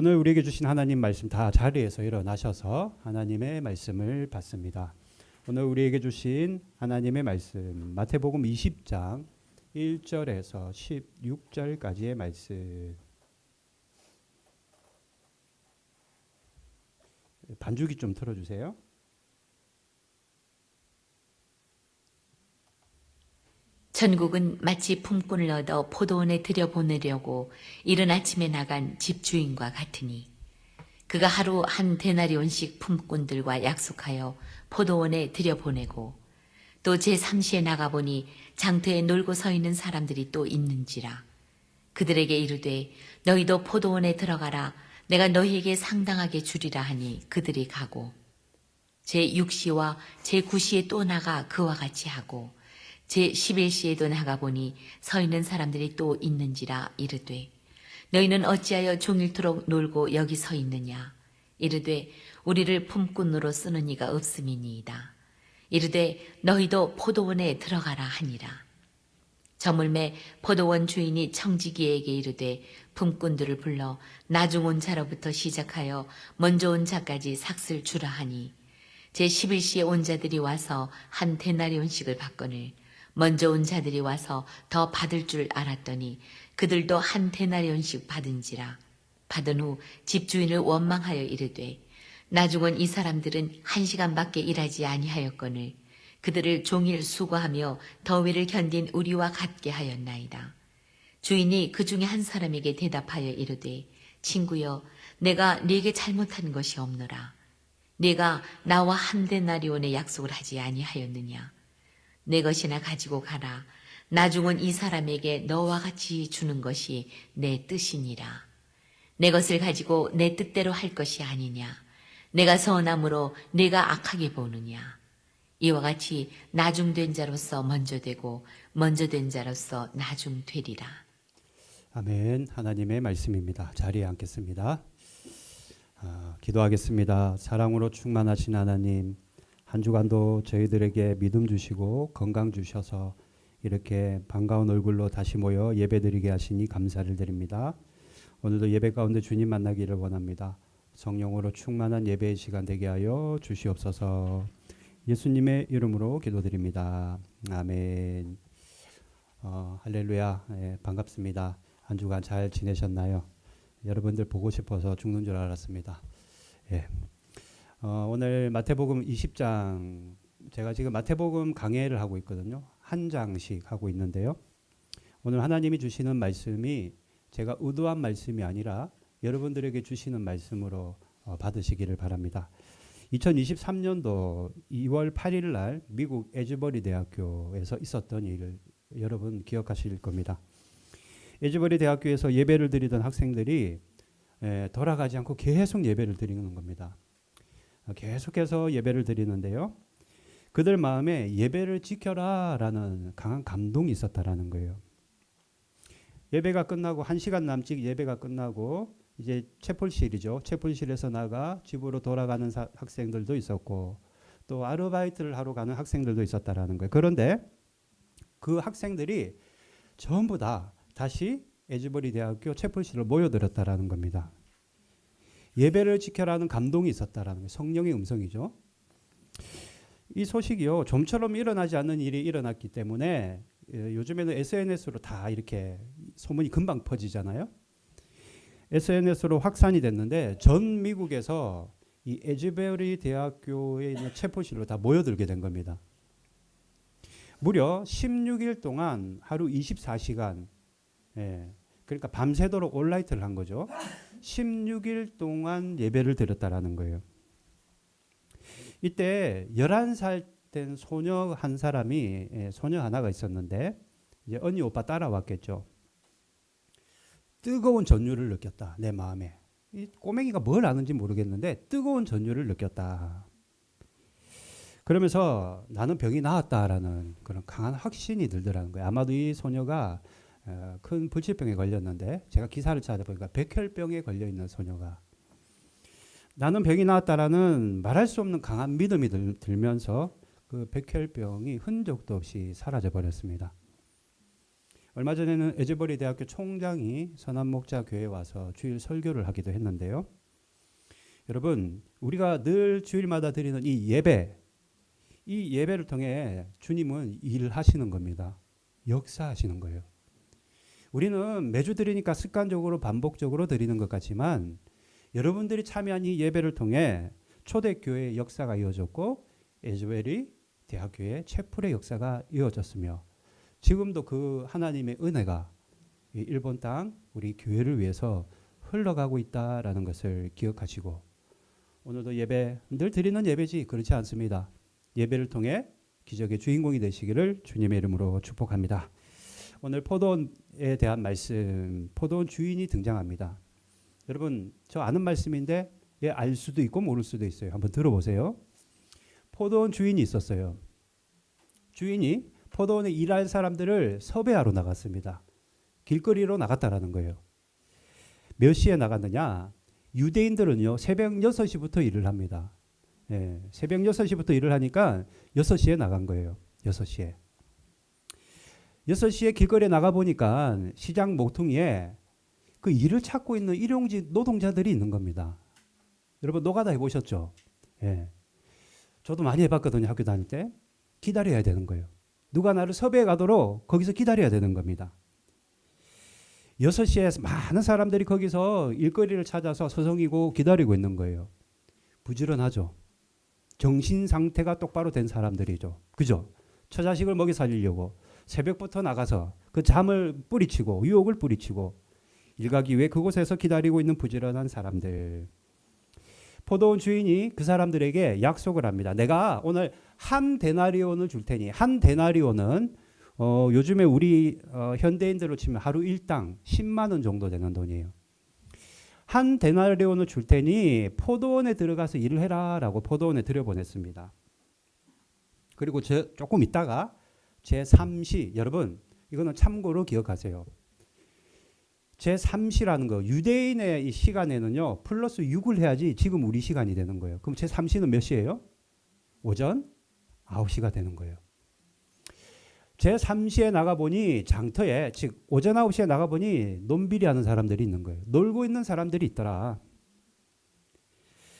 오늘 우리에게 주신 하나님 말씀 다 자리에서 일어나셔서 하나님의 말씀을 받습니다. 오늘 우리에게 주신 하나님의 말씀 마태복음 20장 1절에서 16절까지의 말씀. 반주기 좀 틀어주세요. 천국은 마치 품꾼을 얻어 포도원에 들여보내려고 이른 아침에 나간 집주인과 같으니 그가 하루 한 데나리온씩 품꾼들과 약속하여 포도원에 들여보내고 또 제3시에 나가보니 장터에 놀고 서 있는 사람들이 또 있는지라. 그들에게 이르되 너희도 포도원에 들어가라. 내가 너희에게 상당하게 주리라 하니 그들이 가고 제6시와 제9시에 또 나가 그와 같이 하고 제11시에도 나가보니 서 있는 사람들이 또 있는지라. 이르되 너희는 어찌하여 종일토록 놀고 여기 서 있느냐. 이르되 우리를 품꾼으로 쓰는 이가 없음이니이다. 이르되 너희도 포도원에 들어가라 하니라. 저물매 포도원 주인이 청지기에게 이르되 품꾼들을 불러 나중 온 자로부터 시작하여 먼저 온 자까지 삭슬 주라 하니 제11시에 온 자들이 와서 한 데나리온씩을 받거늘 먼저 온 자들이 와서 더 받을 줄 알았더니 그들도 한 데나리온씩 받은지라. 받은 후 집주인을 원망하여 이르되 나중 온 이 사람들은 1시간밖에 일하지 아니하였거늘 그들을 종일 수고하며 더위를 견딘 우리와 같게 하였나이다. 주인이 그 중에 한 사람에게 대답하여 이르되 친구여 내가 네게 잘못한 것이 없노라. 네가 나와 한 데나리온의 약속을 하지 아니하였느냐. 내 것이나 가지고 가라. 나중 온 이 사람에게 너와 같이 주는 것이 내 뜻이니라. 내 것을 가지고 내 뜻대로 할 것이 아니냐. 내가 선함으로 네가 악하게 보느냐. 이와 같이 나중된 자로서 먼저 되고 먼저 된 자로서 나중되리라. 아멘. 하나님의 말씀입니다. 자리에 앉겠습니다. 기도하겠습니다. 사랑으로 충만하신 하나님, 한 주간도 저희들에게 믿음 주시고 건강 주셔서 이렇게 반가운 얼굴로 다시 모여 예배드리게 하시니 감사를 드립니다. 오늘도 예배 가운데 주님 만나기를 원합니다. 성령으로 충만한 예배의 시간 되게 하여 주시옵소서. 예수님의 이름으로 기도드립니다. 아멘. 할렐루야. 반갑습니다. 한 주간 잘 지내셨나요? 여러분들 보고 싶어서 죽는 줄 알았습니다. 오늘 마태복음 20장, 제가 지금 마태복음 강해를 하고 있거든요. 한 장씩 하고 있는데요. 오늘 하나님이 주시는 말씀이 제가 의도한 말씀이 아니라 여러분들에게 주시는 말씀으로 받으시기를 바랍니다. 2023년도 2월 8일 날 미국 에즈버리 대학교에서 있었던 일을 여러분 기억하실 겁니다. 에즈버리 대학교에서 예배를 드리던 학생들이 돌아가지 않고 계속 예배를 드리는 겁니다. 계속해서 예배를 드리는데요. 그들 마음에 예배를 지켜라 라는 강한 감동이 있었다라는 거예요. 예배가 끝나고 1시간 남짓 예배가 끝나고 이제 채플실이죠. 채플실에서 나가 집으로 돌아가는 학생들도 있었고 또 아르바이트를 하러 가는 학생들도 있었다라는 거예요. 그런데 그 학생들이 전부 다 다시 에즈버리 대학교 채플실로 모여들었다라는 겁니다. 예배를 지켜라는 감동이 있었다라는 거예요. 성령의 음성이죠. 이 소식이요, 좀처럼 일어나지 않는 일이 일어났기 때문에 요즘에는 SNS로 다 이렇게 소문이 금방 퍼지잖아요. SNS로 확산이 됐는데 전 미국에서 이 에즈베리 대학교에 있는 체포실로 다 모여들게 된 겁니다. 무려 16일 동안 하루 24시간, 그러니까 밤새도록 온라이트를 한 거죠. 16일 동안 예배를 드렸다라는 거예요. 이때 11살 된 소녀 한 사람이, 소녀 하나가 있었는데 이제 언니 오빠 따라왔겠죠. 뜨거운 전율을 느꼈다. 내 마음에. 이 꼬맹이가 뭘 아는지 모르겠는데 뜨거운 전율을 느꼈다. 그러면서 나는 병이 나았다라는 그런 강한 확신이 들더라는 거예요. 아마도 이 소녀가 큰 불치병에 걸렸는데 제가 기사를 찾아보니까 백혈병에 걸려있는 소녀가 나는 병이 나았다라는 말할 수 없는 강한 믿음이 들면서 그 백혈병이 흔적도 없이 사라져 버렸습니다. 얼마 전에는 에즈버리 대학교 총장이 선한목자교회에 와서 주일 설교를 하기도 했는데요. 여러분, 우리가 늘 주일마다 드리는 이 예배를 통해 주님은 일하시는 겁니다. 역사하시는 거예요. 우리는 매주 드리니까 습관적으로 반복적으로 드리는 것 같지만 여러분들이 참여한 이 예배를 통해 초대교회의 역사가 이어졌고 에즈베리 대학교의 채플의 역사가 이어졌으며 지금도 그 하나님의 은혜가 이 일본 땅 우리 교회를 위해서 흘러가고 있다라는 것을 기억하시고 오늘도 예배 늘 드리는 예배지 그렇지 않습니다. 예배를 통해 기적의 주인공이 되시기를 주님의 이름으로 축복합니다. 오늘 포도원에 대한 말씀, 포도원 주인이 등장합니다. 여러분 저 아는 말씀인데 알 수도 있고 모를 수도 있어요. 한번 들어보세요. 포도원 주인이 있었어요. 주인이 포도원에 일할 사람들을 섭외하러 나갔습니다. 길거리로 나갔다라는 거예요. 몇 시에 나갔느냐? 유대인들은요 새벽 6시부터 일을 합니다. 예, 새벽 6시부터 일을 하니까 6시에 나간 거예요. 6시에. 6시에 길거리에 나가보니까 시장 모퉁이에 그 일을 찾고 있는 일용직 노동자들이 있는 겁니다. 여러분 노가다 해보셨죠? 예. 저도 많이 해봤거든요. 학교 다닐 때. 기다려야 되는 거예요. 누가 나를 섭외해 가도록 거기서 기다려야 되는 겁니다. 6시에 많은 사람들이 거기서 일거리를 찾아서 서성이고 기다리고 있는 거예요. 부지런하죠. 정신 상태가 똑바로 된 사람들이죠. 그죠? 처자식을 먹여 살리려고 새벽부터 나가서 그 잠을 뿌리치고 유혹을 뿌리치고 일가기 위해 그곳에서 기다리고 있는 부지런한 사람들. 포도원 주인이 그 사람들에게 약속을 합니다. 내가 오늘 한 데나리온을 줄 테니 한 데나리온은 요즘에 우리 현대인들로 치면 하루 일당 10만 원 정도 되는 돈이에요. 한 데나리온을 줄 테니 포도원에 들어가서 일을 해라라고 포도원에 들여보냈습니다. 그리고 조금 있다가 제3시 여러분 이거는 참고로 기억하세요. 제3시라는 거 유대인의 이 시간에는요 플러스 6을 해야지 지금 우리 시간이 되는 거예요. 그럼 제3시는 몇 시예요? 오전 9시가 되는 거예요. 제3시에 나가보니 장터에 즉 오전 9시에 나가보니 논비리 하는 사람들이 있는 거예요. 놀고 있는 사람들이 있더라.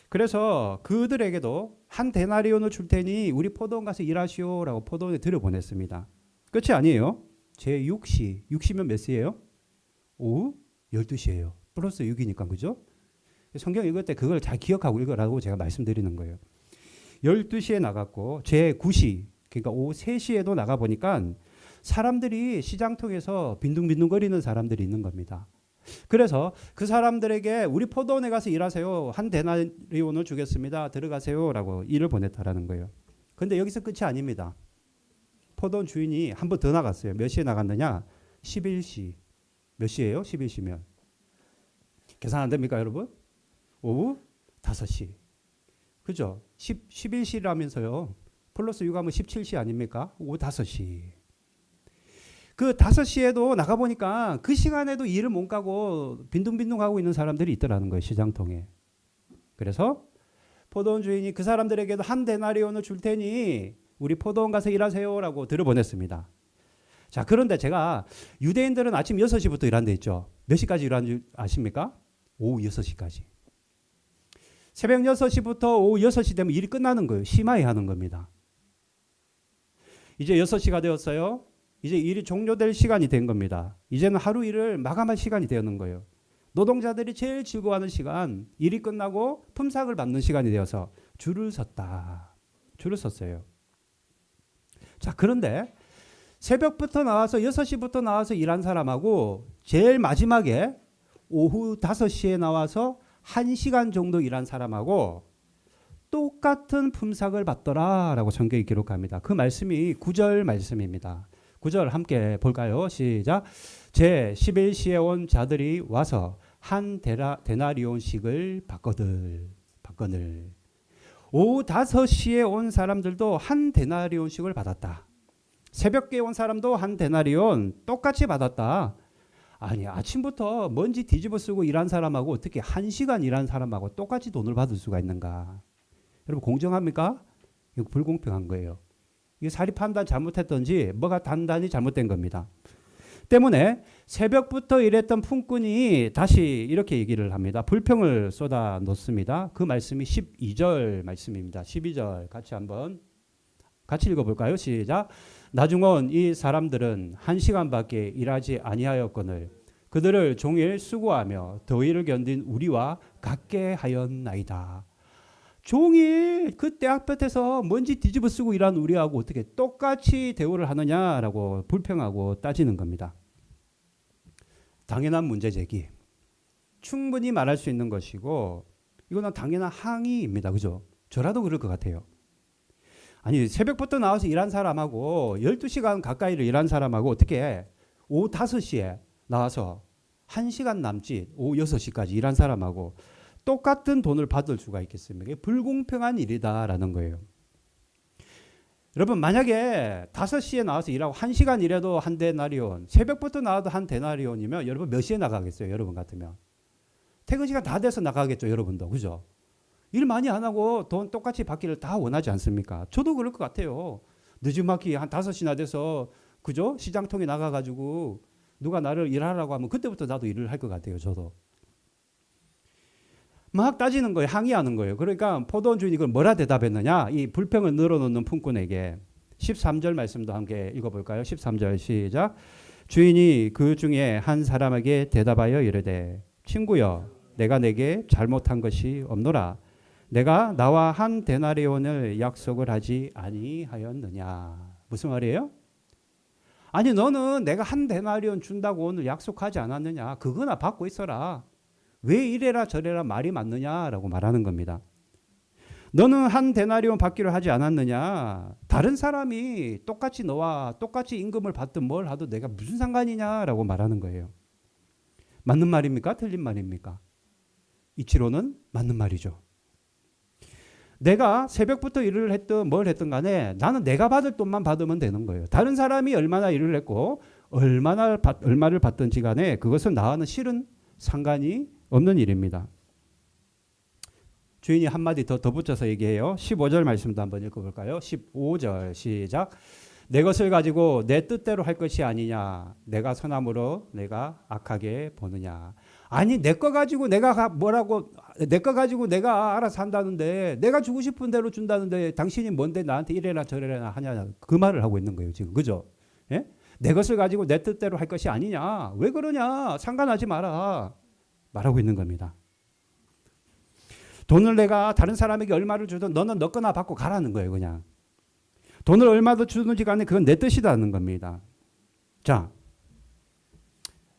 그래서 그들에게도 한 데나리온을 줄 테니 우리 포도원 가서 일하시오라고 포도원에 들여보냈습니다. 끝이 아니에요. 제6시 6시면 몇 시예요? 오후 12시예요. 플러스 6이니까 그죠? 성경 읽을 때 그걸 잘 기억하고 읽으라고 제가 말씀드리는 거예요. 12시에 나갔고 제9시 그러니까 오후 3시에도 나가보니까 사람들이 시장통에서 빈둥빈둥거리는 사람들이 있는 겁니다. 그래서 그 사람들에게 우리 포도원에 가서 일하세요. 한 데나리온을 주겠습니다. 들어가세요. 라고 일을 보냈다라는 거예요. 근데 여기서 끝이 아닙니다. 포도원 주인이 한 번 더 나갔어요. 몇 시에 나갔느냐? 11시. 몇 시예요? 11시면. 계산 안 됩니까 여러분? 오후 5시. 그죠? 11시라면서요. 플러스 6하면 17시 아닙니까? 오후 5시. 그 5시에도 나가보니까 그 시간에도 일을 못 가고 빈둥빈둥 하고 있는 사람들이 있더라는 거예요. 시장통에. 그래서 포도원 주인이 그 사람들에게도 한 데나리온을 줄 테니 우리 포도원 가서 일하세요라고 들여보냈습니다. 자, 그런데 제가 유대인들은 아침 6시부터 일한다 했죠. 몇 시까지 일하는 줄 아십니까? 오후 6시까지. 새벽 6시부터 오후 6시 되면 일이 끝나는 거예요. 심하게 하는 겁니다. 이제 6시가 되었어요. 이제 일이 종료될 시간이 된 겁니다. 이제는 하루 일을 마감할 시간이 되었는 거예요. 노동자들이 제일 즐거워하는 시간, 일이 끝나고 품삯을 받는 시간이 되어서 줄을 섰다. 줄을 섰어요. 자, 그런데 새벽부터 나와서 6시부터 나와서 일한 사람하고 제일 마지막에 오후 5시에 나와서 1시간 정도 일한 사람하고 똑같은 품삯을 받더라라고 성경이 기록합니다. 그 말씀이 9절 말씀입니다. 9절 함께 볼까요? 시작. 제 11시에 온 자들이 와서 한 데나리온씩을 받거늘. 오후 5시에 온 사람들도 한 데나리온씩을 받았다. 새벽에 온 사람도 한 데나리온 똑같이 받았다. 아니 아침부터 먼지 뒤집어 쓰고 일한 사람하고 어떻게 1시간 일한 사람하고 똑같이 돈을 받을 수가 있는가? 여러분 공정합니까? 이거 불공평한 거예요. 이게 사리 판단 잘못했던지 뭐가 단단히 잘못된 겁니다. 때문에 새벽부터 일했던 품꾼이 다시 이렇게 얘기를 합니다. 불평을 쏟아 놓습니다. 그 말씀이 12절 말씀입니다. 12절 같이 읽어볼까요? 시작. 나중은 이 사람들은 1시간밖에 일하지 아니하였거늘 그들을 종일 수고하며 더위를 견딘 우리와 같게 하였나이다. 종일 그 떼학볕에서 먼지 뒤집어 쓰고 일한 우리하고 어떻게 똑같이 대우를 하느냐라고 불평하고 따지는 겁니다. 당연한 문제 제기. 충분히 말할 수 있는 것이고 이거는 당연한 항의입니다. 그죠? 저라도 그럴 것 같아요. 아니 새벽부터 나와서 일한 사람하고 12시간 가까이를 일한 사람하고 어떻게 오후 5시에 나와서 1시간 남짓 오후 6시까지 일한 사람하고 똑같은 돈을 받을 수가 있겠습니까? 불공평한 일이다라는 거예요. 여러분 만약에 5시에 나와서 일하고 1시간 일해도 한 데나리온, 새벽부터 나와도 한 데나리온이면 여러분 몇 시에 나가겠어요? 여러분 같으면. 퇴근 시간 다 돼서 나가겠죠, 여러분도. 그죠? 일 많이 안 하고 돈 똑같이 받기를 다 원하지 않습니까? 저도 그럴 것 같아요. 늦지막히 한 5시나 돼서 그죠? 시장통에 나가가지고 누가 나를 일하라고 하면 그때부터 나도 일을 할 것 같아요. 저도. 막 따지는 거예요. 항의하는 거예요. 그러니까 포도원 주인이 그걸 뭐라 대답했느냐? 이 불평을 늘어놓는 품꾼에게 13절 말씀도 함께 읽어볼까요? 13절 시작. 주인이 그 중에 한 사람에게 대답하여 이르되 친구여 내가 내게 잘못한 것이 없노라. 내가 나와 한 데나리온을 약속을 하지 아니하였느냐. 무슨 말이에요? 아니 너는 내가 한 데나리온 준다고 오늘 약속하지 않았느냐. 그거나 받고 있어라. 왜 이래라 저래라 말이 맞느냐라고 말하는 겁니다. 너는 한 데나리온 받기로 하지 않았느냐. 다른 사람이 똑같이 너와 똑같이 임금을 받든 뭘 하든 내가 무슨 상관이냐라고 말하는 거예요. 맞는 말입니까? 틀린 말입니까? 이치로는 맞는 말이죠. 내가 새벽부터 일을 했든 뭘 했든 간에 나는 내가 받을 돈만 받으면 되는 거예요. 다른 사람이 얼마나 일을 했고 얼마를 받든지 간에 그것은 나와는 실은 상관이 없는 일입니다. 주인이 한마디 더 덧붙여서 얘기해요. 15절 말씀도 한번 읽어볼까요? 15절 시작. 내 것을 가지고 내 뜻대로 할 것이 아니냐. 내가 선함으로 내가 악하게 보느냐. 아니 내 거 가지고 내가 뭐라고 내 거 가지고 내가 알아서 한다는데 내가 주고 싶은 대로 준다는데 당신이 뭔데 나한테 이래라 저래라 하냐. 그 말을 하고 있는 거예요 지금. 그죠? 예? 내 것을 가지고 내 뜻대로 할 것이 아니냐. 왜 그러냐. 상관하지 마라. 말하고 있는 겁니다. 돈을 내가 다른 사람에게 얼마를 주든 너는 너 거나 받고 가라는 거예요. 그냥. 돈을 얼마 더 주든지 간에 그건 내 뜻이라는 겁니다. 자,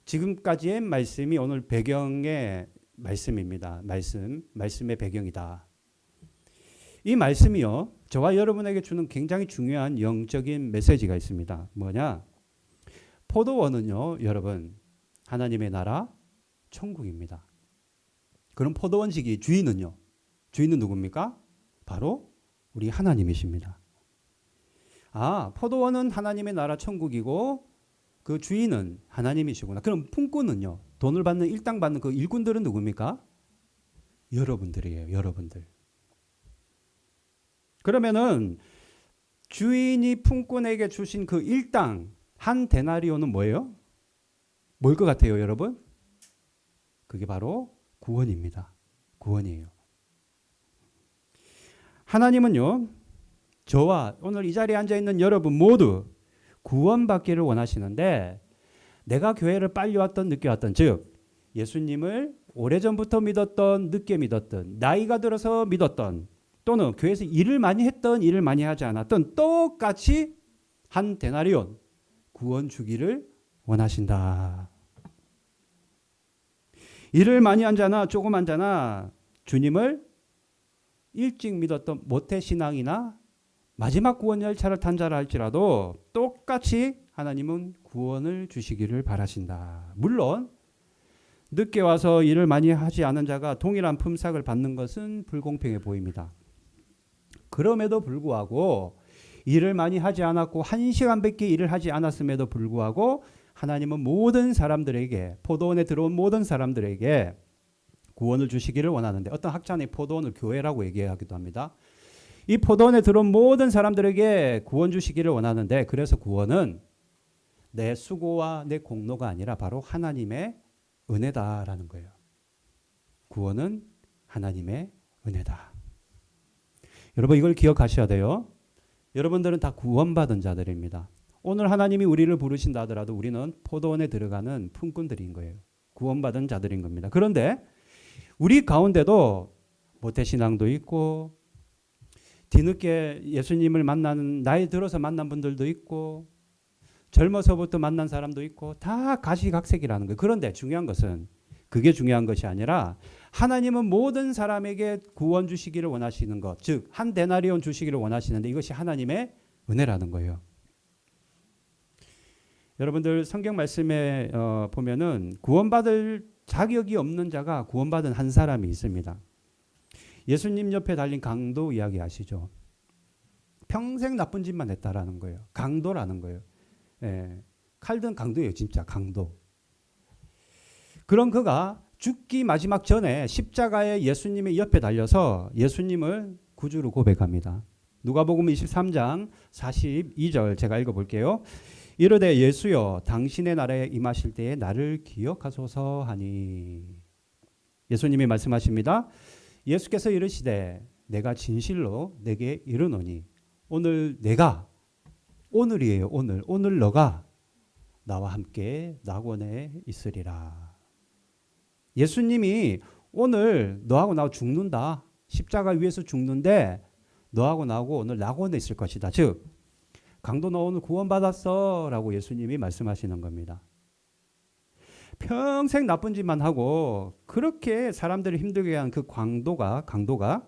지금까지의 말씀이 오늘 배경의 말씀입니다. 말씀의 배경이다. 이 말씀이요. 저와 여러분에게 주는 굉장히 중요한 영적인 메시지가 있습니다. 뭐냐? 포도원은요. 여러분 하나님의 나라 천국입니다. 그럼 포도원지기 주인은요? 주인은 누굽니까? 바로 우리 하나님이십니다. 아, 포도원은 하나님의 나라 천국이고 그 주인은 하나님이시구나. 그럼 품꾼은요? 돈을 받는 일당 받는 그 일꾼들은 누굽니까? 여러분들이에요. 여러분들. 그러면은 주인이 품꾼에게 주신 그 일당 한 데나리온은 뭐예요? 뭘 것 같아요, 여러분? 그게 바로 구원입니다. 구원이에요. 하나님은요, 저와 오늘 이 자리에 앉아있는 여러분 모두 구원받기를 원하시는데 내가 교회를 빨리 왔던 늦게 왔던 즉 예수님을 오래전부터 믿었던 늦게 믿었던 나이가 들어서 믿었던 또는 교회에서 일을 많이 했던 일을 많이 하지 않았던 똑같이 한 데나리온 구원 주기를 원하신다. 일을 많이 한 자나 조금 한 자나 주님을 일찍 믿었던 모태신앙이나 마지막 구원 열차를 탄 자라 할지라도 똑같이 하나님은 구원을 주시기를 바라신다. 물론 늦게 와서 일을 많이 하지 않은 자가 동일한 품삯을 받는 것은 불공평해 보입니다. 그럼에도 불구하고 일을 많이 하지 않았고 1시간밖에 일을 하지 않았음에도 불구하고 하나님은 모든 사람들에게 포도원에 들어온 모든 사람들에게 구원을 주시기를 원하는데 어떤 학자는 포도원을 교회라고 얘기하기도 합니다. 이 포도원에 들어온 모든 사람들에게 구원 주시기를 원하는데 그래서 구원은 내 수고와 내 공로가 아니라 바로 하나님의 은혜다라는 거예요. 구원은 하나님의 은혜다. 여러분 이걸 기억하셔야 돼요. 여러분들은 다 구원받은 자들입니다. 오늘 하나님이 우리를 부르신다 하더라도 우리는 포도원에 들어가는 품꾼들인 거예요. 구원받은 자들인 겁니다. 그런데 우리 가운데도 모태신앙도 있고 뒤늦게 예수님을 만나는 나이 들어서 만난 분들도 있고 젊어서부터 만난 사람도 있고 다 가시각색이라는 거예요. 그런데 중요한 것은 그게 중요한 것이 아니라 하나님은 모든 사람에게 구원 주시기를 원하시는 것, 즉 한 데나리온 주시기를 원하시는데 이것이 하나님의 은혜라는 거예요. 여러분들 성경 말씀에 보면은 구원받을 자격이 없는 자가 구원받은 한 사람이 있습니다. 예수님 옆에 달린 강도 이야기 아시죠? 평생 나쁜 짓만 했다라는 거예요. 강도라는 거예요. 예, 칼든 강도예요. 진짜 강도. 그런 그가 죽기 마지막 전에 십자가에 예수님의 옆에 달려서 예수님을 구주로 고백합니다. 누가복음 23장 42절 제가 읽어볼게요. 이르되 예수여 당신의 나라에 임하실 때에 나를 기억하소서 하니. 예수님이 말씀하십니다. 예수께서 이르시되 내가 진실로 내게 이르노니 오늘 내가 오늘이에요. 오늘 너가 나와 함께 낙원에 있으리라. 예수님이 오늘 너하고 나하고 죽는다. 십자가 위에서 죽는데 너하고 나하고 오늘 낙원에 있을 것이다. 즉 강도 너 오늘 구원받았어 라고 예수님이 말씀하시는 겁니다. 평생 나쁜 짓만 하고 그렇게 사람들을 힘들게 한 그 강도가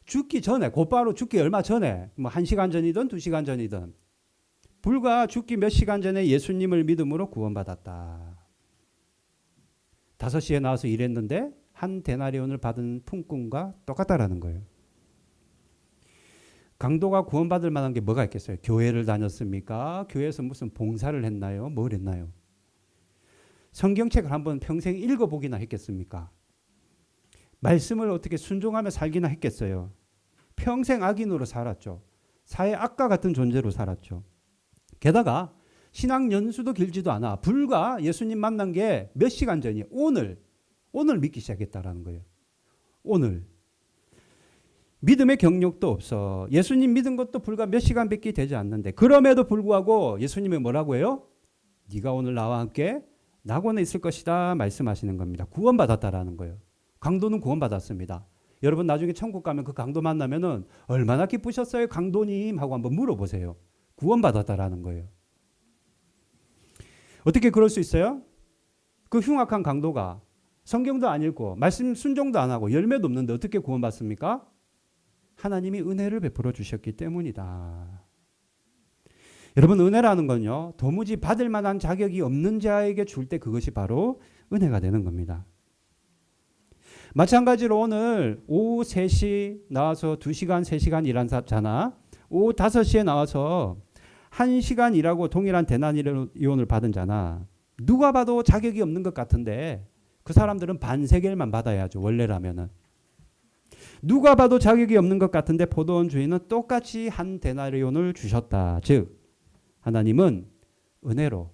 죽기 전에 곧바로 죽기 얼마 전에 뭐 1시간 전이든 2시간 전이든 불과 죽기 몇 시간 전에 예수님을 믿음으로 구원받았다. 5시에 나와서 일했는데 한 데나리온을 받은 품꾼과 똑같다라는 거예요. 강도가 구원받을 만한 게 뭐가 있겠어요? 교회를 다녔습니까? 교회에서 무슨 봉사를 했나요? 뭘 했나요? 성경책을 한번 평생 읽어보기나 했겠습니까? 말씀을 어떻게 순종하며 살기나 했겠어요? 평생 악인으로 살았죠. 사회 악과 같은 존재로 살았죠. 게다가 신앙 연수도 길지도 않아. 불과 예수님 만난 게 몇 시간 전이에요. 오늘 믿기 시작했다라는 거예요. 오늘. 믿음의 경력도 없어. 예수님 믿은 것도 불과 몇 시간밖에 되지 않는데 그럼에도 불구하고 예수님이 뭐라고 해요? 네가 오늘 나와 함께 낙원에 있을 것이다 말씀하시는 겁니다. 구원받았다라는 거예요. 강도는 구원받았습니다. 여러분 나중에 천국 가면 그 강도 만나면은 얼마나 기쁘셨어요 강도님 하고 한번 물어보세요. 구원받았다라는 거예요. 어떻게 그럴 수 있어요? 그 흉악한 강도가 성경도 안 읽고 말씀 순종도 안 하고 열매도 없는데 어떻게 구원받습니까? 하나님이 은혜를 베풀어 주셨기 때문이다. 여러분 은혜라는 건요. 도무지 받을 만한 자격이 없는 자에게 줄 때 그것이 바로 은혜가 되는 겁니다. 마찬가지로 오늘 오후 3시 나와서 2시간, 3시간 일한 자나 오후 5시에 나와서 1시간 일하고 동일한 데나리온을 받은 자나 누가 봐도 자격이 없는 것 같은데 그 사람들은 반세겔만 받아야죠. 원래라면은. 누가 봐도 자격이 없는 것 같은데 포도원 주인은 똑같이 한 데나리온을 주셨다. 즉 하나님은 은혜로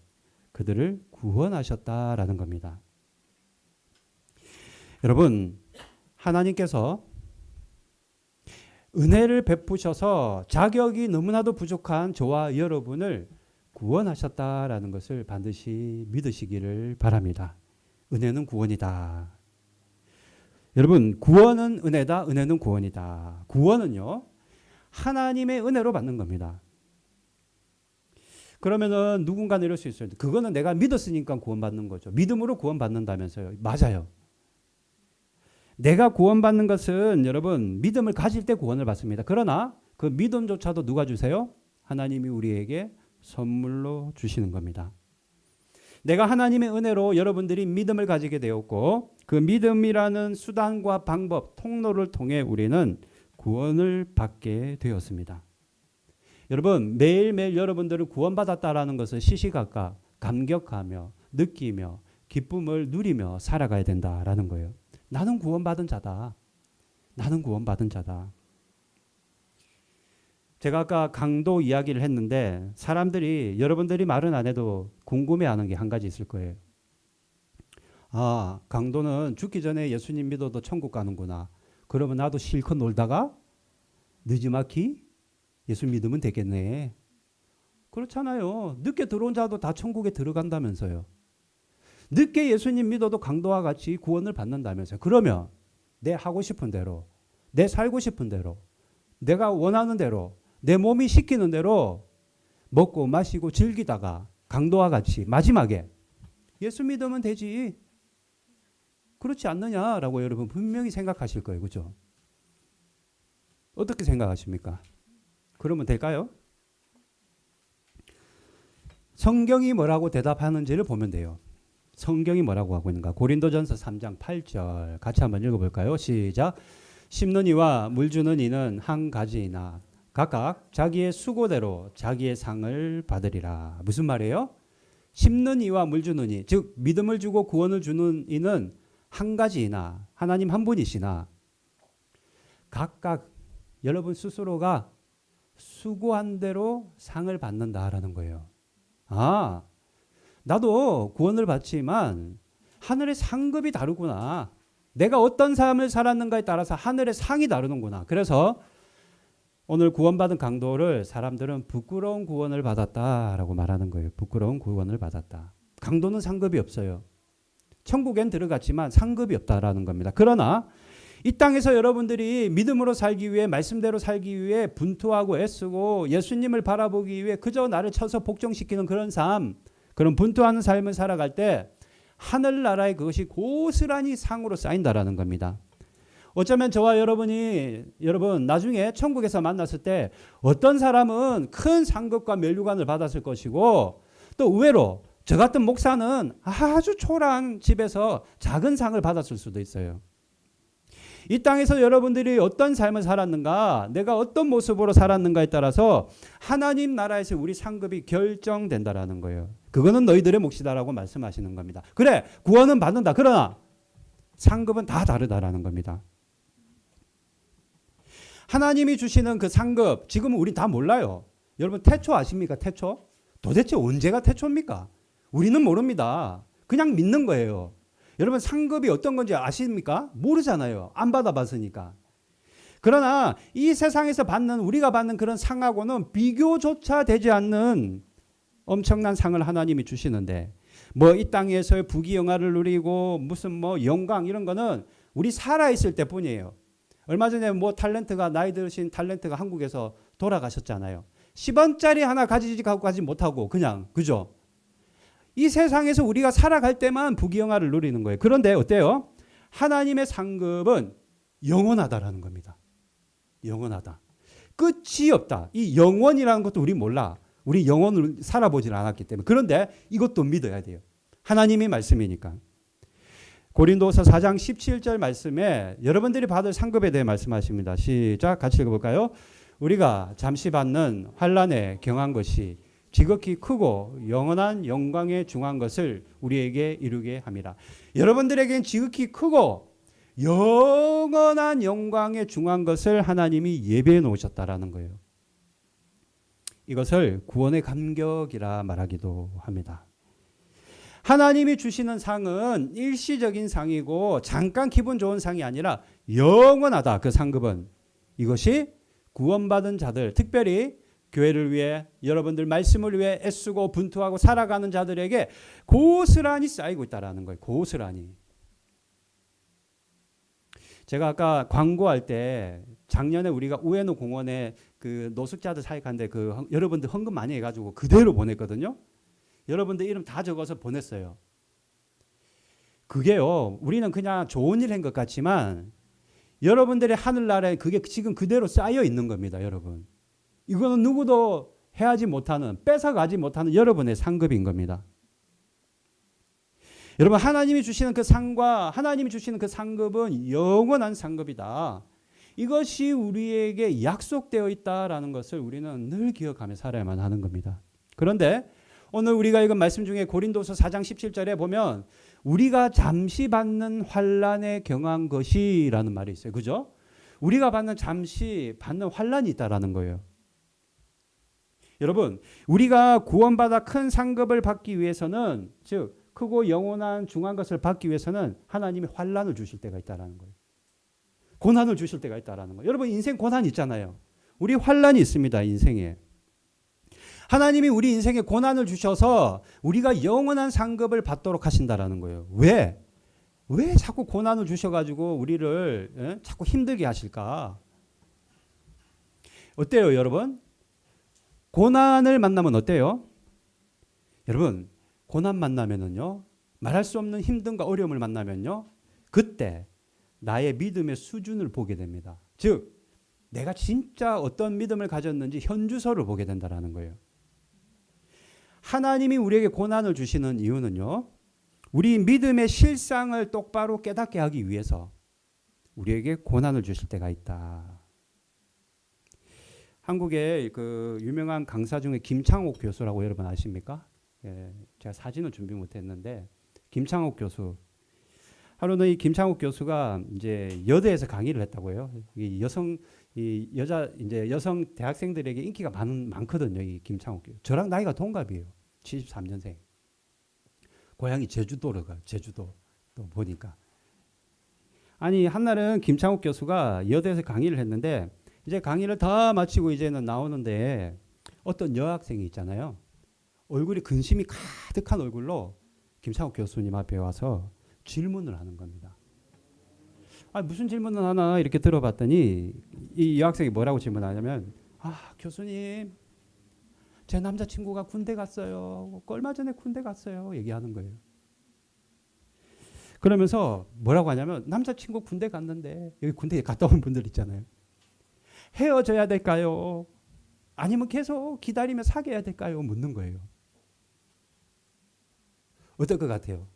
그들을 구원하셨다라는 겁니다. 여러분 하나님께서 은혜를 베푸셔서 자격이 너무나도 부족한 저와 여러분을 구원하셨다라는 것을 반드시 믿으시기를 바랍니다. 은혜는 구원이다. 여러분 구원은 은혜다. 은혜는 구원이다. 구원은요 하나님의 은혜로 받는 겁니다. 그러면은 누군가는 이럴 수 있어요. 그거는 내가 믿었으니까 구원받는 거죠. 믿음으로 구원받는다면서요. 맞아요. 내가 구원받는 것은 여러분 믿음을 가질 때 구원을 받습니다. 그러나 그 믿음조차도 누가 주세요? 하나님이 우리에게 선물로 주시는 겁니다. 내가 하나님의 은혜로 여러분들이 믿음을 가지게 되었고 그 믿음이라는 수단과 방법, 통로를 통해 우리는 구원을 받게 되었습니다. 여러분 매일매일 여러분들은 구원받았다라는 것을 시시각각 감격하며 느끼며 기쁨을 누리며 살아가야 된다라는 거예요. 나는 구원받은 자다. 나는 구원받은 자다. 제가 아까 강도 이야기를 했는데 사람들이 여러분들이 말은 안 해도 궁금해하는 게 한 가지 있을 거예요. 아, 강도는 죽기 전에 예수님 믿어도 천국 가는구나. 그러면 나도 실컷 놀다가 늦지막히 예수 믿으면 되겠네. 그렇잖아요. 늦게 들어온 자도 다 천국에 들어간다면서요. 늦게 예수님 믿어도 강도와 같이 구원을 받는다면서요. 그러면 내 하고 싶은 대로, 내 살고 싶은 대로, 내가 원하는 대로, 내 몸이 시키는 대로 먹고 마시고 즐기다가 강도와 같이 마지막에 예수 믿으면 되지. 그렇지 않느냐라고 여러분 분명히 생각하실 거예요. 그죠? 어떻게 생각하십니까? 그러면 될까요? 성경이 뭐라고 대답하는지를 보면 돼요. 성경이 뭐라고 하고 있는가? 고린도전서 3장 8절 같이 한번 읽어볼까요? 시작. 심는 이와 물 주는 이는 한 가지이나 각각 자기의 수고대로 자기의 상을 받으리라. 무슨 말이에요? 심는 이와 물 주는 이, 즉 믿음을 주고 구원을 주는 이는 한 가지이나 하나님 한 분이시나 각각 여러분 스스로가 수고한 대로 상을 받는다라는 거예요. 아, 나도 구원을 받지만 하늘의 상급이 다르구나. 내가 어떤 삶을 살았는가에 따라서 하늘의 상이 다르는구나. 그래서 오늘 구원받은 강도를 사람들은 부끄러운 구원을 받았다라고 말하는 거예요. 부끄러운 구원을 받았다. 강도는 상급이 없어요. 천국엔 들어갔지만 상급이 없다라는 겁니다. 그러나 이 땅에서 여러분들이 믿음으로 살기 위해 말씀대로 살기 위해 분투하고 애쓰고 예수님을 바라보기 위해 그저 나를 쳐서 복종시키는 그런 삶, 그런 분투하는 삶을 살아갈 때 하늘나라의 그것이 고스란히 상으로 쌓인다라는 겁니다. 어쩌면 저와 여러분 나중에 천국에서 만났을 때 어떤 사람은 큰 상급과 면류관을 받았을 것이고 또 의외로 저 같은 목사는 아주 초라한 집에서 작은 상을 받았을 수도 있어요. 이 땅에서 여러분들이 어떤 삶을 살았는가, 내가 어떤 모습으로 살았는가에 따라서 하나님 나라에서 우리 상급이 결정된다라는 거예요. 그거는 너희들의 몫이다라고 말씀하시는 겁니다. 그래, 구원은 받는다. 그러나 상급은 다 다르다라는 겁니다. 하나님이 주시는 그 상급, 지금은 우리 다 몰라요. 여러분 태초 아십니까? 태초? 도대체 언제가 태초입니까? 우리는 모릅니다. 그냥 믿는 거예요. 여러분 상급이 어떤 건지 아십니까? 모르잖아요. 안 받아봤으니까. 그러나 이 세상에서 우리가 받는 그런 상하고는 비교조차 되지 않는 엄청난 상을 하나님이 주시는데 뭐 이 땅에서의 부귀영화를 누리고 무슨 뭐 영광 이런 거는 우리 살아있을 때뿐이에요. 얼마 전에 뭐 나이 드신 탤런트가 한국에서 돌아가셨잖아요. 10원짜리 하나 가지 못하고 그냥 그죠? 이 세상에서 우리가 살아갈 때만 부귀영화를 누리는 거예요. 그런데 어때요? 하나님의 상급은 영원하다라는 겁니다. 영원하다. 끝이 없다. 이 영원이라는 것도 우리 몰라. 우리 영원을 살아보질 않았기 때문에. 그런데 이것도 믿어야 돼요. 하나님이 말씀이니까. 고린도서 4장 17절 말씀에 여러분들이 받을 상급에 대해 말씀하십니다. 시작. 같이 읽어볼까요? 우리가 잠시 받는 환난에 경한 것이 지극히 크고 영원한 영광에 중한 것을 우리에게 이루게 함이라. 여러분들에겐 지극히 크고 영원한 영광에 중한 것을 하나님이 예배해 놓으셨다라는 거예요. 이것을 구원의 감격이라 말하기도 합니다. 하나님이 주시는 상은 일시적인 상이고 잠깐 기분 좋은 상이 아니라 영원하다. 그 상급은 이것이 구원받은 자들, 특별히 교회를 위해 여러분들 말씀을 위해 애쓰고 분투하고 살아가는 자들에게 고스란히 쌓이고 있다라는 거예요. 고스란히. 제가 아까 광고할 때 작년에 우리가 우에노 공원에 그 노숙자들 사역하는데 여러분들 헌금 많이 해가지고 그대로 보냈거든요. 여러분들 이름 다 적어서 보냈어요. 그게요, 우리는 그냥 좋은 일 한 것 같지만 여러분들의 하늘나라에 그게 지금 그대로 쌓여 있는 겁니다, 여러분. 이거는 누구도 해하지 못하는, 뺏어가지 못하는 여러분의 상급인 겁니다. 여러분 하나님이 주시는 그 상과 하나님이 주시는 그 상급은 영원한 상급이다. 이것이 우리에게 약속되어 있다라는 것을 우리는 늘 기억하며 살아야만 하는 겁니다. 그런데 오늘 우리가 읽은 말씀 중에 고린도서 4장 17절에 보면 우리가 잠시 받는 환난에 경한 것이라는 말이 있어요. 그죠? 우리가 잠시 받는 환난이 있다라는 거예요. 여러분, 우리가 구원받아 큰 상급을 받기 위해서는, 즉 크고 영원한 중한 것을 받기 위해서는 하나님이 환난을 주실 때가 있다라는 거예요. 고난을 주실 때가 있다라는 거예요. 여러분, 인생 고난 있잖아요. 우리 환난이 있습니다, 인생에. 하나님이 우리 인생에 고난을 주셔서 우리가 영원한 상급을 받도록 하신다라는 거예요. 왜? 왜 자꾸 고난을 주셔가지고 우리를 자꾸 힘들게 하실까? 어때요, 여러분? 고난을 만나면 어때요? 여러분, 고난 만나면은요, 말할 수 없는 힘듦과 어려움을 만나면요, 그때 나의 믿음의 수준을 보게 됩니다. 즉, 내가 진짜 어떤 믿음을 가졌는지 현주소를 보게 된다는 거예요. 하나님이 우리에게 고난을 주시는 이유는요, 우리 믿음의 실상을 똑바로 깨닫게 하기 위해서 우리에게 고난을 주실 때가 있다. 한국의 그 유명한 강사 중에 김창옥 교수라고 여러분 아십니까? 예, 제가 사진을 준비 못했는데 김창옥 교수. 하루는 이 김창옥 교수가 이제 여대에서 강의를 했다고요. 이 여성 대학생들에게 인기가 많거든요. 이 김창옥 교수. 저랑 나이가 동갑이에요. 73년생. 고향이 제주도로가 제주도 또 보니까. 아니 한날은 김창옥 교수가 여대에서 강의를 했는데 이제 강의를 다 마치고 이제는 나오는데 어떤 여학생이 있잖아요. 얼굴이 근심이 가득한 얼굴로 김창옥 교수님 앞에 와서 질문을 하는 겁니다. 아, 무슨 질문을 하나 이렇게 들어봤더니 이 여학생이 뭐라고 질문하냐면, 아, 교수님, 제 남자친구가 군대 갔어요. 얼마 전에 군대 갔어요. 얘기하는 거예요. 그러면서 뭐라고 하냐면, 남자친구 군대 갔는데, 여기 군대에 갔다 온 분들 있잖아요. 헤어져야 될까요? 아니면 계속 기다리며 사귀어야 될까요? 묻는 거예요. 어떨 것 같아요?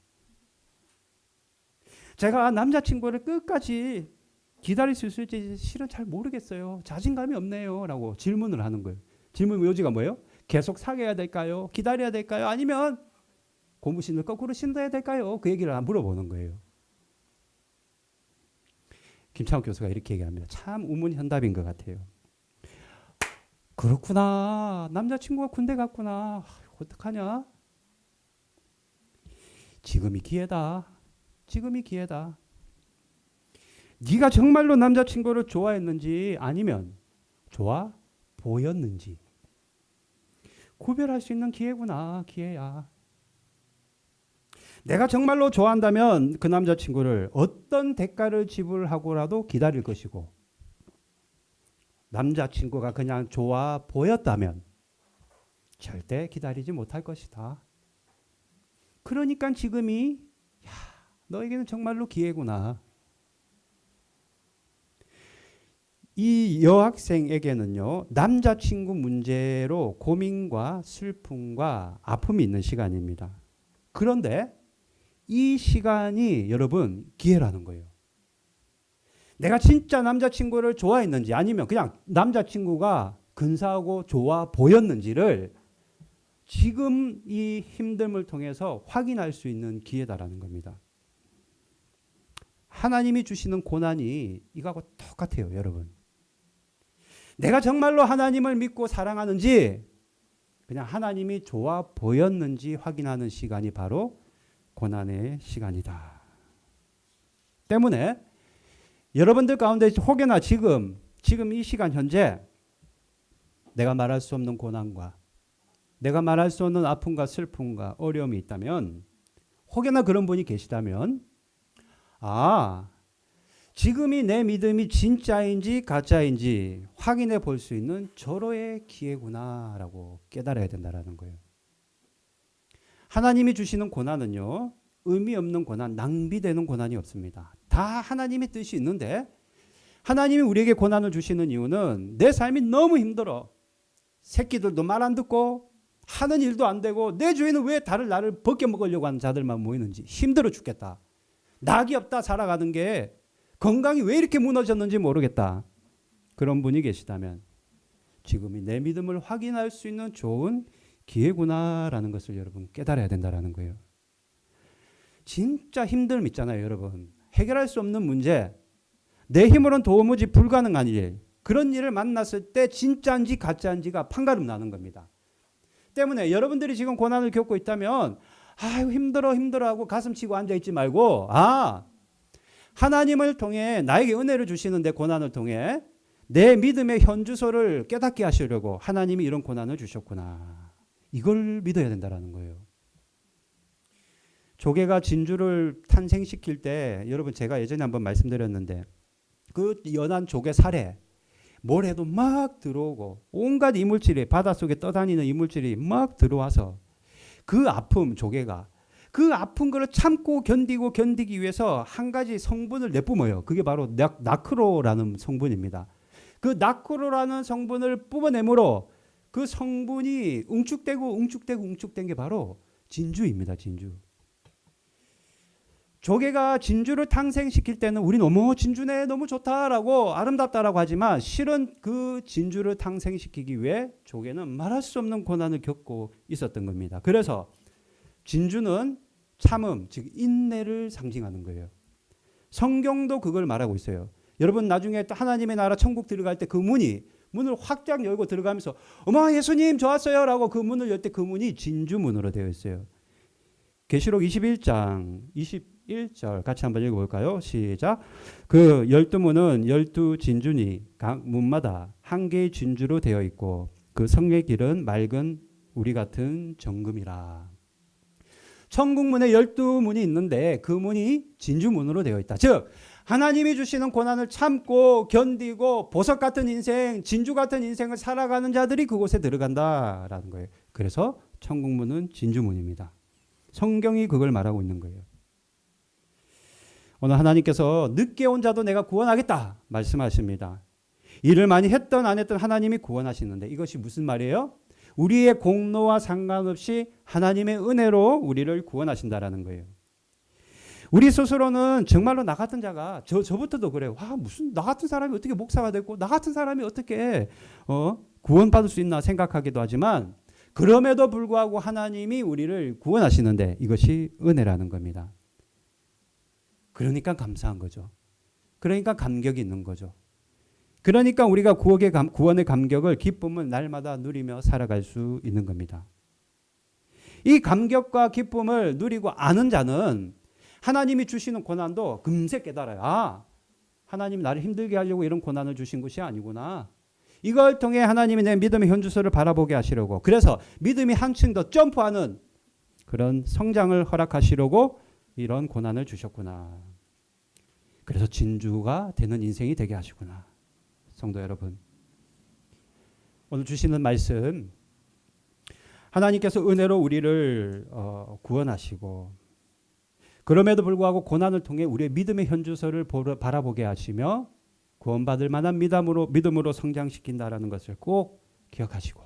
제가 남자친구를 끝까지 기다릴 수 있을지 실은 잘 모르겠어요. 자신감이 없네요. 라고 질문을 하는 거예요. 질문 요지가 뭐예요? 계속 사귀어야 될까요? 기다려야 될까요? 아니면 고무신을 거꾸로 신어야 될까요? 그 얘기를 물어보는 거예요. 김창욱 교수가 이렇게 얘기합니다. 참 우문현답인 것 같아요. 그렇구나. 남자친구가 군대 갔구나. 어떡하냐? 지금이 기회다. 지금이 기회다. 네가 정말로 남자친구를 좋아했는지 아니면 좋아 보였는지 구별할 수 있는 기회구나. 기회야. 내가 정말로 좋아한다면 그 남자친구를 어떤 대가를 지불하고라도 기다릴 것이고, 남자친구가 그냥 좋아 보였다면 절대 기다리지 못할 것이다. 그러니까 지금이 너에게는 정말로 기회구나. 이 여학생에게는요, 남자친구 문제로 고민과 슬픔과 아픔이 있는 시간입니다. 그런데 이 시간이 여러분 기회라는 거예요. 내가 진짜 남자친구를 좋아했는지 아니면 그냥 남자친구가 근사하고 좋아 보였는지를 지금 이 힘듦을 통해서 확인할 수 있는 기회다라는 겁니다. 하나님이 주시는 고난이 이거하고 똑같아요, 여러분. 내가 정말로 하나님을 믿고 사랑하는지 그냥 하나님이 좋아 보였는지 확인하는 시간이 바로 고난의 시간이다. 때문에 여러분들 가운데 혹여나 지금 이 시간 현재 내가 말할 수 없는 고난과 내가 말할 수 없는 아픔과 슬픔과 어려움이 있다면, 혹여나 그런 분이 계시다면, 아, 지금이 내 믿음이 진짜인지 가짜인지 확인해 볼 수 있는 절호의 기회구나라고 깨달아야 된다는 거예요. 하나님이 주시는 고난은요, 의미 없는 고난, 낭비되는 고난이 없습니다. 다 하나님의 뜻이 있는데, 하나님이 우리에게 고난을 주시는 이유는 내 삶이 너무 힘들어. 새끼들도 말 안 듣고 하는 일도 안 되고 내 주위에는 왜 나를 벗겨먹으려고 하는 자들만 모이는지 힘들어 죽겠다. 낙이 없다 살아가는 게 건강이 왜 이렇게 무너졌는지 모르겠다. 그런 분이 계시다면 지금이 내 믿음을 확인할 수 있는 좋은 기회구나라는 것을 여러분 깨달아야 된다는 거예요. 진짜 힘듦 있잖아요, 여러분. 해결할 수 없는 문제, 내 힘으로는 도무지 불가능한 일, 그런 일을 만났을 때 진짜인지 가짜인지가 판가름 나는 겁니다. 때문에 여러분들이 지금 고난을 겪고 있다면 아유 힘들어 하고 가슴 치고 앉아있지 말고 하나님을 통해 나에게 은혜를 주시는데 고난을 통해 내 믿음의 현주소를 깨닫게 하시려고 하나님이 이런 고난을 주셨구나. 이걸 믿어야 된다는 거예요. 조개가 진주를 탄생시킬 때 여러분 제가 예전에 한번 말씀드렸는데 그 연한 조개 살에 모래도 막 들어오고 온갖 이물질이 바닷속에 떠다니는 이물질이 막 들어와서 그 아픔 조개가 그 아픈 거를 참고 견디기 위해서 한 가지 성분을 내뿜어요. 그게 바로 나크로라는 성분입니다. 그 나크로라는 성분을 뿜어내므로 그 성분이 웅축된 게 바로 진주입니다. 진주. 조개가 진주를 탄생시킬 때는 우리 너무 진주네 너무 좋다라고 아름답다라고 하지만 실은 그 진주를 탄생시키기 위해 조개는 말할 수 없는 고난을 겪고 있었던 겁니다. 그래서 진주는 참음, 즉 인내를 상징하는 거예요. 성경도 그걸 말하고 있어요. 여러분 나중에 또 하나님의 나라 천국 들어갈 때 그 문을 확장 열고 들어가면서 어머 예수님 좋았어요 라고 그 문을 열 때 그 문이 진주문으로 되어 있어요. 계시록 21장 21절 같이 한번 읽어볼까요? 시작. 그 12문은 12진주니 각 문마다 한 개의 진주로 되어 있고 그 성의 길은 맑은 우리 같은 정금이라. 천국문에 12문이 있는데 그 문이 진주문으로 되어 있다. 즉 하나님이 주시는 고난을 참고 견디고 보석 같은 인생, 진주 같은 인생을 살아가는 자들이 그곳에 들어간다라는 거예요. 그래서 천국문은 진주문입니다. 성경이 그걸 말하고 있는 거예요. 오늘 하나님께서 늦게 온 자도 내가 구원하겠다 말씀하십니다. 일을 많이 했던 안 했던 하나님이 구원하시는데 이것이 무슨 말이에요? 우리의 공로와 상관없이 하나님의 은혜로 우리를 구원하신다라는 거예요. 우리 스스로는 정말로 나 같은 자가 저부터도 그래요. 무슨 나 같은 사람이 어떻게 목사가 됐고 나 같은 사람이 어떻게 구원받을 수 있나 생각하기도 하지만 그럼에도 불구하고 하나님이 우리를 구원하시는데 이것이 은혜라는 겁니다. 그러니까 감사한 거죠. 그러니까 감격이 있는 거죠. 그러니까 우리가 구원의 감격을 기쁨을 날마다 누리며 살아갈 수 있는 겁니다. 이 감격과 기쁨을 누리고 아는 자는 하나님이 주시는 고난도 금세 깨달아요. 하나님이 나를 힘들게 하려고 이런 고난을 주신 것이 아니구나. 이걸 통해 하나님이 내 믿음의 현주소를 바라보게 하시려고 그래서 믿음이 한층 더 점프하는 그런 성장을 허락하시려고 이런 고난을 주셨구나. 그래서 진주가 되는 인생이 되게 하시구나. 성도 여러분, 오늘 주시는 말씀 하나님께서 은혜로 우리를 구원하시고 그럼에도 불구하고 고난을 통해 우리의 믿음의 현주소를 바라보게 하시며 구원받을 만한 믿음으로 성장시킨다라는 것을 꼭 기억하시고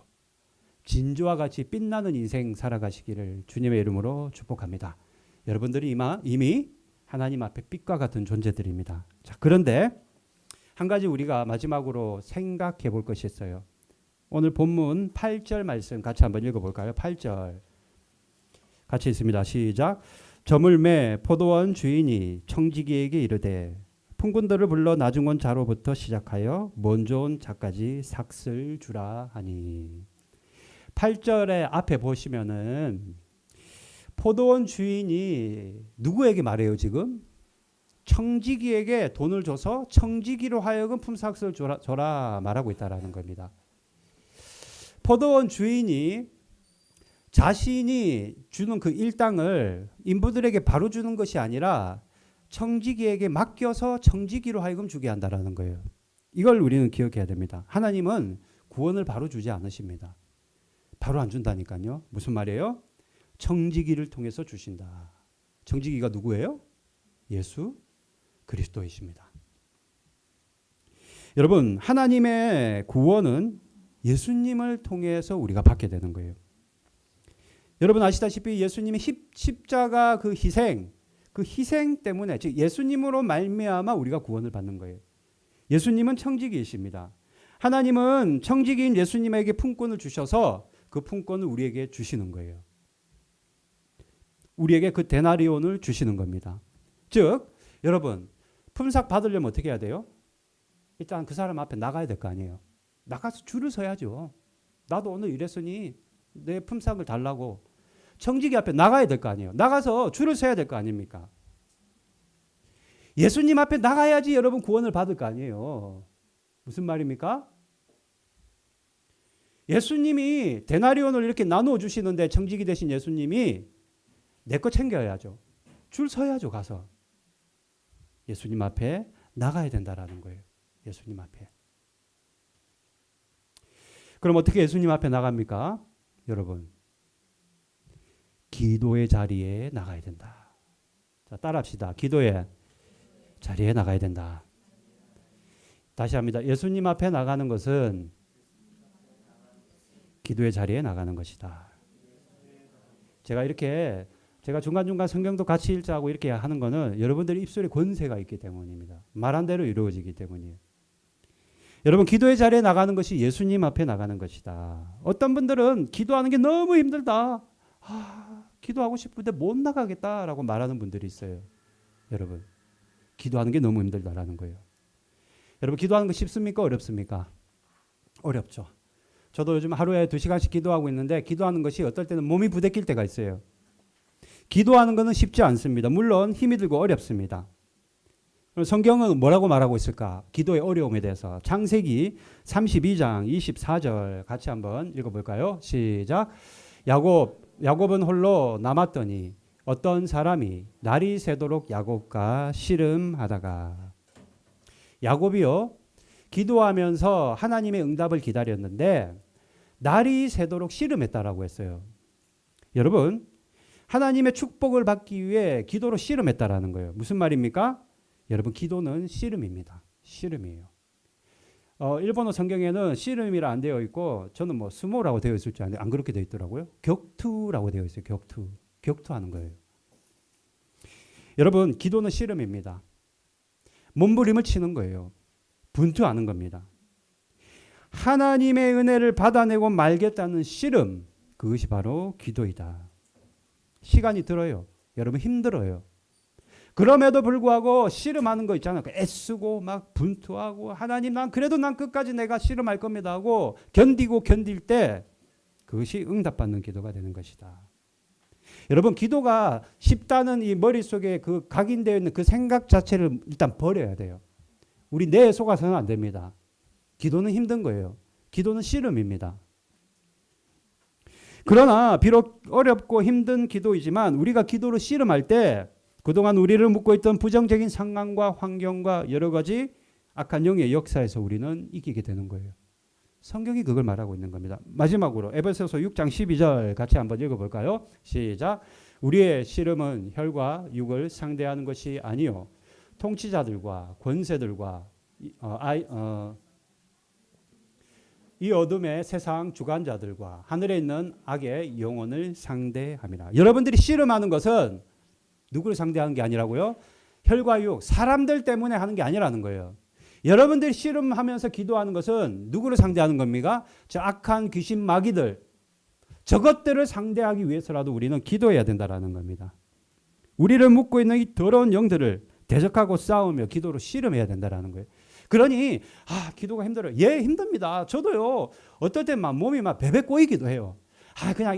진주와 같이 빛나는 인생 살아가시기를 주님의 이름으로 축복합니다. 여러분들이 이미 하나님 앞에 빛과 같은 존재들입니다. 자, 그런데 한 가지 우리가 마지막으로 생각해 볼 것이 있어요. 오늘 본문 8절 말씀 같이 한번 읽어볼까요? 8절 같이 있습니다. 시작. 저물매 포도원 주인이 청지기에게 이르되 품꾼들을 불러 나중 온 자로부터 시작하여 먼저 온 자까지 삭슬 주라 하니. 8절의 앞에 보시면은 포도원 주인이 누구에게 말해요 지금? 청지기에게 돈을 줘서 청지기로 하여금 품삯을 줘라 말하고 있다라는 겁니다. 포도원 주인이 자신이 주는 그 일당을 인부들에게 바로 주는 것이 아니라 청지기에게 맡겨서 청지기로 하여금 주게 한다라는 거예요. 이걸 우리는 기억해야 됩니다. 하나님은 구원을 바로 주지 않으십니다. 바로 안 준다니까요. 무슨 말이에요? 청지기를 통해서 주신다. 청지기가 누구예요? 예수 그리스도이십니다. 여러분, 하나님의 구원은 예수님을 통해서 우리가 받게 되는 거예요. 여러분 아시다시피 예수님의 십자가 그 희생 때문에 즉 예수님으로 말미암아 우리가 구원을 받는 거예요. 예수님은 청지기이십니다. 하나님은 청지기인 예수님에게 품권을 주셔서 그 품권을 우리에게 주시는 거예요. 우리에게 그 데나리온을 주시는 겁니다. 즉 여러분 품삯 받으려면 어떻게 해야 돼요? 일단 그 사람 앞에 나가야 될 거 아니에요. 나가서 줄을 서야죠. 나도 오늘 이랬으니 내 품삯을 달라고 청지기 앞에 나가야 될 거 아니에요. 나가서 줄을 서야 될 거 아닙니까? 예수님 앞에 나가야지 여러분 구원을 받을 거 아니에요. 무슨 말입니까? 예수님이 데나리온을 이렇게 나누어 주시는데 청지기 되신 예수님이 내 거 챙겨야죠. 줄 서야죠. 가서 예수님 앞에 나가야 된다라는 거예요. 예수님 앞에. 그럼 어떻게 예수님 앞에 나갑니까? 여러분, 기도의 자리에 나가야 된다. 자, 따라합시다. 기도의 자리에 나가야 된다. 다시 합니다. 예수님 앞에 나가는 것은 기도의 자리에 나가는 것이다. 제가 중간중간 성경도 같이 읽자고 이렇게 하는 거는 여러분들의 입술에 권세가 있기 때문입니다. 말한 대로 이루어지기 때문이에요. 여러분, 기도의 자리에 나가는 것이 예수님 앞에 나가는 것이다. 어떤 분들은 기도하는 게 너무 힘들다. 기도하고 싶은데 못 나가겠다라고 말하는 분들이 있어요. 여러분, 기도하는 게 너무 힘들다라는 거예요. 여러분, 기도하는 거 쉽습니까? 어렵습니까? 어렵죠. 저도 요즘 하루에 2시간씩 기도하고 있는데 기도하는 것이 어떨 때는 몸이 부대낄 때가 있어요. 기도하는 것은 쉽지 않습니다. 물론 힘이 들고 어렵습니다. 성경은 뭐라고 말하고 있을까? 기도의 어려움에 대해서 창세기 32장 24절 같이 한번 읽어볼까요? 시작. 야곱은 홀로 남았더니 어떤 사람이 날이 새도록 야곱과 씨름하다가. 야곱이요, 기도하면서 하나님의 응답을 기다렸는데 날이 새도록 씨름했다라고 했어요. 여러분, 하나님의 축복을 받기 위해 기도로 씨름했다라는 거예요. 무슨 말입니까? 여러분, 기도는 씨름입니다. 씨름이에요. 일본어 성경에는 씨름이라 안 되어 있고 저는 뭐 스모라고 되어 있을 줄 알았는데 안 그렇게 되어 있더라고요. 격투라고 되어 있어요. 격투하는 거예요. 여러분, 기도는 씨름입니다. 몸부림을 치는 거예요. 분투하는 겁니다. 하나님의 은혜를 받아내고 말겠다는 씨름, 그것이 바로 기도이다. 시간이 들어요. 여러분, 힘들어요. 그럼에도 불구하고 씨름하는 거 있잖아요. 애쓰고 막 분투하고 하나님 난 끝까지 내가 씨름할 겁니다 하고 견딜 때 그것이 응답받는 기도가 되는 것이다. 여러분, 기도가 쉽다는 이 머릿속에 그 각인되어 있는 그 생각 자체를 일단 버려야 돼요. 우리 뇌에 속아서는 안 됩니다. 기도는 힘든 거예요. 기도는 씨름입니다. 그러나 비록 어렵고 힘든 기도이지만 우리가 기도로 씨름할 때 그동안 우리를 묶고 있던 부정적인 상황과 환경과 여러 가지 악한 영의 역사에서 우리는 이기게 되는 거예요. 성경이 그걸 말하고 있는 겁니다. 마지막으로 에베소서 6장 12절 같이 한번 읽어볼까요? 시작. 우리의 씨름은 혈과 육을 상대하는 것이 아니요 통치자들과 권세들과 이 어둠의 세상 주관자들과 하늘에 있는 악의 영혼을 상대함이라. 여러분들이 씨름하는 것은 누구를 상대하는 게 아니라고요? 혈과 육, 사람들 때문에 하는 게 아니라는 거예요. 여러분들이 씨름하면서 기도하는 것은 누구를 상대하는 겁니까? 저 악한 귀신 마귀들, 저것들을 상대하기 위해서라도 우리는 기도해야 된다라는 겁니다. 우리를 묶고 있는 이 더러운 영들을 대적하고 싸우며 기도로 씨름해야 된다라는 거예요. 그러니 기도가 힘들어요. 예, 힘듭니다. 저도요. 어떨 때 막 몸이 막 베베 꼬이기도 해요. 그냥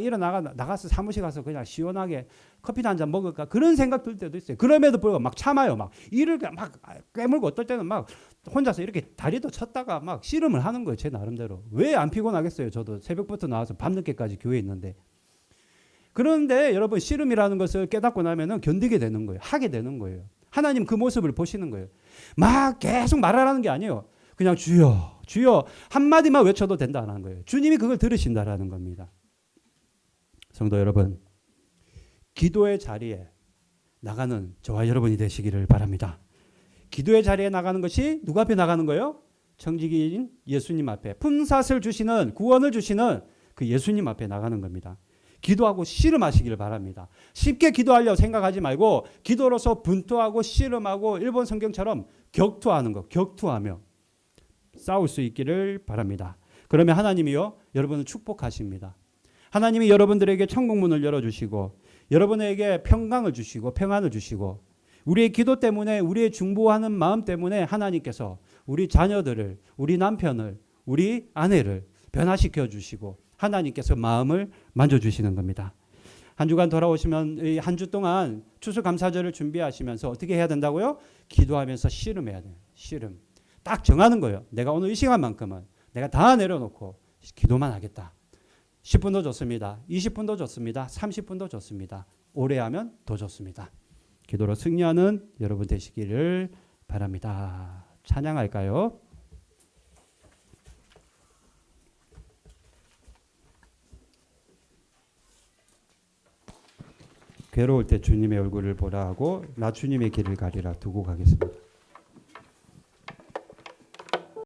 나가서 사무실 가서 그냥 시원하게 커피 한 잔 먹을까 그런 생각 들 때도 있어요. 그럼에도 불구하고 막 참아요. 막 일을 막 깨물고 어떨 때는 막 혼자서 이렇게 다리도 쳤다가 막 씨름을 하는 거예요. 제 나름대로. 왜 안 피곤하겠어요. 저도 새벽부터 나와서 밤늦게까지 교회에 있는데. 그런데 여러분, 씨름이라는 것을 깨닫고 나면은 견디게 되는 거예요. 하게 되는 거예요. 하나님 그 모습을 보시는 거예요. 막 계속 말하라는 게 아니에요. 그냥 주여, 주여 한마디만 외쳐도 된다는 거예요. 주님이 그걸 들으신다라는 겁니다. 성도 여러분, 기도의 자리에 나가는 저와 여러분이 되시기를 바랍니다. 기도의 자리에 나가는 것이 누구 앞에 나가는 거예요? 청지기인 예수님 앞에, 품삯을 주시는, 구원을 주시는 그 예수님 앞에 나가는 겁니다. 기도하고 씨름하시기를 바랍니다. 쉽게 기도하려고 생각하지 말고 기도로서 분투하고 씨름하고 일본 성경처럼 격투하는 거, 격투하며 싸울 수 있기를 바랍니다. 그러면 하나님이요, 여러분을 축복하십니다. 하나님이 여러분들에게 천국문을 열어주시고 여러분에게 평강을 주시고 평안을 주시고 우리의 기도 때문에, 우리의 중보하는 마음 때문에 하나님께서 우리 자녀들을, 우리 남편을, 우리 아내를 변화시켜 주시고 하나님께서 마음을 만져주시는 겁니다. 한 주간 돌아오시면 한 주 동안 추수감사절을 준비하시면서 어떻게 해야 된다고요? 기도하면서 씨름해야 돼요. 씨름. 딱 정하는 거예요. 내가 오늘 이 시간만큼은 내가 다 내려놓고 기도만 하겠다. 10분도 좋습니다. 20분도 좋습니다. 30분도 좋습니다. 오래 하면 더 좋습니다. 기도로 승리하는 여러분 되시기를 바랍니다. 찬양할까요? 괴로울 때 주님의 얼굴을 보라 하고 나 주님의 길을 가리라 두고 가겠습니다.